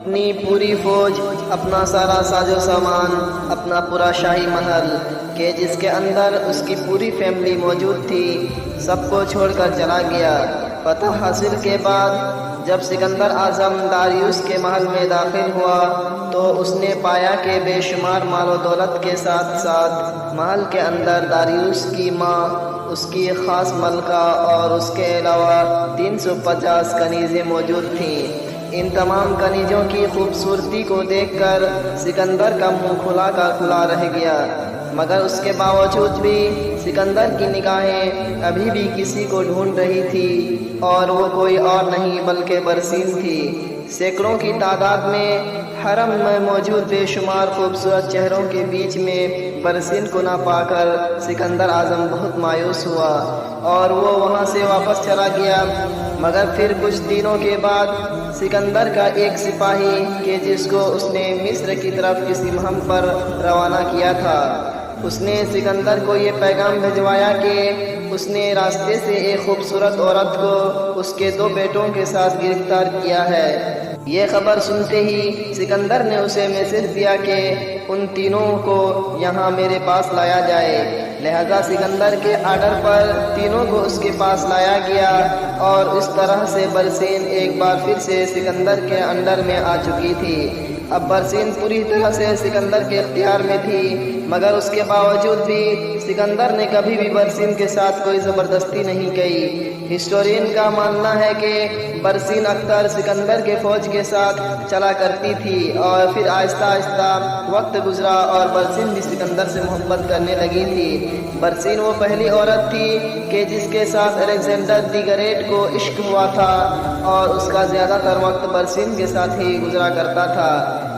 اپنی پوری فوج، اپنا سارا ساز و سامان، اپنا پورا شاہی محل کہ جس کے اندر اس کی پوری فیملی موجود تھی، سب کو چھوڑ کر چلا گیا۔ فتح حاصل کے بعد جب سکندر اعظم داریوس کے محل میں داخل ہوا تو اس نے پایا کہ بے شمار مال و دولت کے ساتھ ساتھ محل کے اندر داریوس کی ماں، اس کی خاص ملکہ اور اس کے علاوہ 350 کنیزیں موجود تھیں۔ ان تمام کنیزوں کی خوبصورتی کو دیکھ کر سکندر کا منہ کھلا کا کھلا رہ گیا، مگر اس کے باوجود بھی سکندر کی نگاہیں ابھی بھی کسی کو ڈھونڈ رہی تھی، اور وہ کوئی اور نہیں بلکہ برسین تھی۔ سینکڑوں کی تعداد میں حرم میں موجود بے شمار خوبصورت چہروں کے بیچ میں برسین کو نہ پا کر سکندر اعظم بہت مایوس ہوا اور وہ وہاں سے واپس چلا گیا۔ مگر پھر کچھ دنوں کے بعد سکندر کا ایک سپاہی کہ جس کو اس نے مصر کی طرف کسی مہم پر روانہ کیا تھا، اس نے سکندر کو یہ پیغام بھجوایا کہ اس نے راستے سے ایک خوبصورت عورت کو اس کے 2 بیٹوں کے ساتھ گرفتار کیا ہے۔ یہ خبر سنتے ہی سکندر نے اسے میسج دیا کہ ان تینوں کو یہاں میرے پاس لایا جائے۔ لہذا سکندر کے آرڈر پر تینوں کو اس کے پاس لایا گیا، اور اس طرح سے برسین ایک بار پھر سے سکندر کے انڈر میں آ چکی تھی۔ اب برسین پوری طرح سے سکندر کے اختیار میں تھی، مگر اس کے باوجود بھی سکندر نے کبھی بھی برسین کے ساتھ کوئی زبردستی نہیں کی۔ ہسٹورین کا ماننا ہے کہ برسین اکثر سکندر کے فوج کے ساتھ چلا کرتی تھی، اور پھر آہستہ آہستہ وقت گزرا اور برسین بھی سکندر سے محبت کرنے لگی تھی۔ برسین وہ پہلی عورت تھی کہ جس کے ساتھ الیگزینڈر دی گریٹ کو عشق ہوا تھا، اور اس کا زیادہ تر وقت برسین کے ساتھ ہی گزرا کرتا تھا۔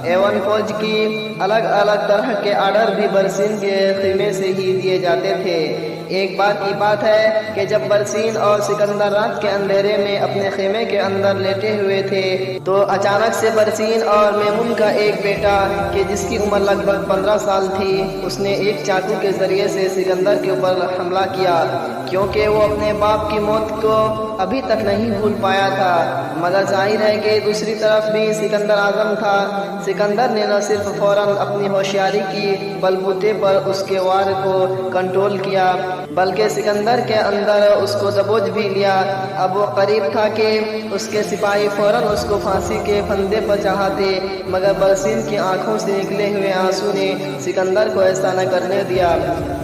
ایون فوج کی الگ الگ طرح کے آرڈر بھی برسین کے خیمے سے ہی دیے جاتے تھے۔ ایک بار کی بات ہے کہ جب برسین اور سکندر رات کے اندھیرے میں اپنے خیمے کے اندر لیٹے ہوئے تھے تو اچانک سے برسین اور میمون کا ایک بیٹا کہ جس کی عمر لگ بھگ 15 سال تھی، اس نے ایک چاقو کے ذریعے سے سکندر کے اوپر حملہ کیا، کیونکہ وہ اپنے باپ کی موت کو ابھی تک نہیں بھول پایا تھا۔ مگر ظاہر ہے کہ دوسری طرف بھی سکندر اعظم تھا۔ سکندر نے نہ صرف فوراً اپنی ہوشیاری کی بلبوتے پر اس کے وار کو کنٹرول کیا، بلکہ سکندر کے اندر اس کو دبوچ بھی لیا۔ اب وہ قریب تھا کہ اس کے سپاہی فوراً اس کو پھانسی کے پھندے پر چڑھاتے، مگر برسین کی آنکھوں سے نکلے ہوئے آنسو نے سکندر کو ایسا نہ کرنے دیا۔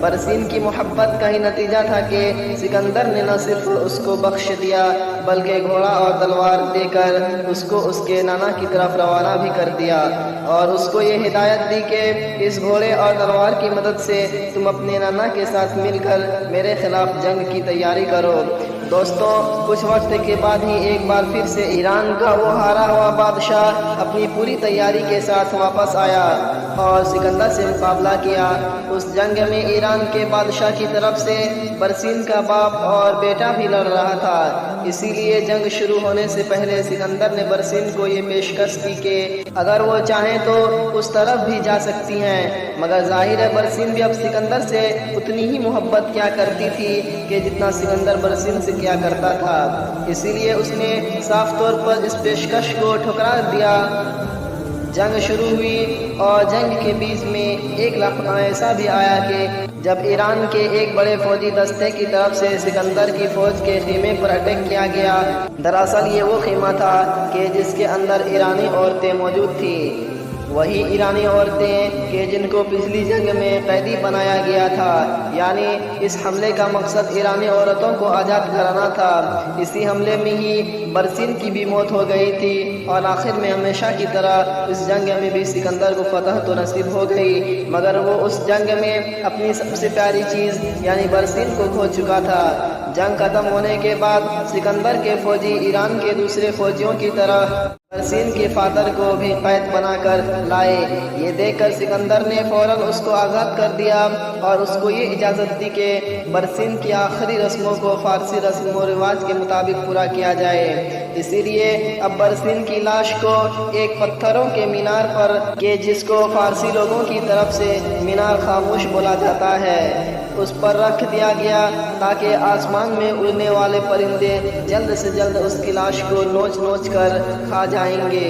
برسین کی محبت کا ہی نتیجہ تھا کہ سکندر نے نہ صرف اس کو بخش دیا بلکہ گھوڑا اور تلوار دے کر اس کو اس کے نانا کی طرف روانہ بھی کر دیا، اور اس کو یہ ہدایت دی کہ اس گھوڑے اور تلوار کی مدد سے تم اپنے نانا کے ساتھ مل کر میرے خلاف جنگ کی تیاری کرو۔ دوستوں، کچھ وقت کے بعد ہی ایک بار پھر سے ایران کا وہ ہارا ہوا بادشاہ اپنی پوری تیاری کے ساتھ واپس آیا اور سکندر سے مقابلہ کیا۔ اس جنگ میں ایران کے بادشاہ کی طرف سے برسین کا باپ اور بیٹا بھی لڑ رہا تھا۔ اسی لیے جنگ شروع ہونے سے پہلے سکندر نے برسین کو یہ پیشکش کی کہ اگر وہ چاہیں تو اس طرف بھی جا سکتی ہیں، مگر ظاہر ہے برسین بھی اب سکندر سے اتنی ہی محبت کیا کرتی تھی کہ جتنا سکندر برسین سے کیا کرتا تھا۔ اسی لیے اس نے صاف طور پر اس پیشکش کو ٹھکرا دیا۔ جنگ شروع ہوئی، اور جنگ کے بیچ میں ایک لمحہ ایسا بھی آیا کہ جب ایران کے ایک بڑے فوجی دستے کی طرف سے سکندر کی فوج کے خیمے پر اٹیک کیا گیا۔ دراصل یہ وہ خیمہ تھا کہ جس کے اندر ایرانی عورتیں موجود تھیں، وہی ایرانی عورتیں کہ جن کو پچھلی جنگ میں قیدی بنایا گیا تھا۔ یعنی اس حملے کا مقصد ایرانی عورتوں کو آزاد کرانا تھا۔ اسی حملے میں ہی برسین کی بھی موت ہو گئی تھی، اور آخر میں ہمیشہ کی طرح اس جنگ میں بھی سکندر کو فتح تو نصیب ہو گئی، مگر وہ اس جنگ میں اپنی سب سے پیاری چیز یعنی برسین کو کھو چکا تھا۔ جنگ ختم ہونے کے بعد سکندر کے فوجی ایران کے دوسرے فوجیوں کی طرح برسین کے فادر کو بھی قید بنا کر لائے۔ یہ دیکھ کر سکندر نے فوراً اس کو آزاد کر دیا اور اس کو یہ اجازت دی کہ برسین کی آخری رسموں کو فارسی رسم و رواج کے مطابق پورا کیا جائے۔ اسی لیے اب برسین کی لاش کو ایک پتھروں کے مینار پر کہ جس کو فارسی لوگوں کی طرف سے مینار خاموش بولا جاتا ہے، اس پر رکھ دیا گیا تاکہ آسمان میں اڑنے والے پرندے جلد سے جلد اس کی لاش کو نوچ نوچ کر کھا جائیں گے۔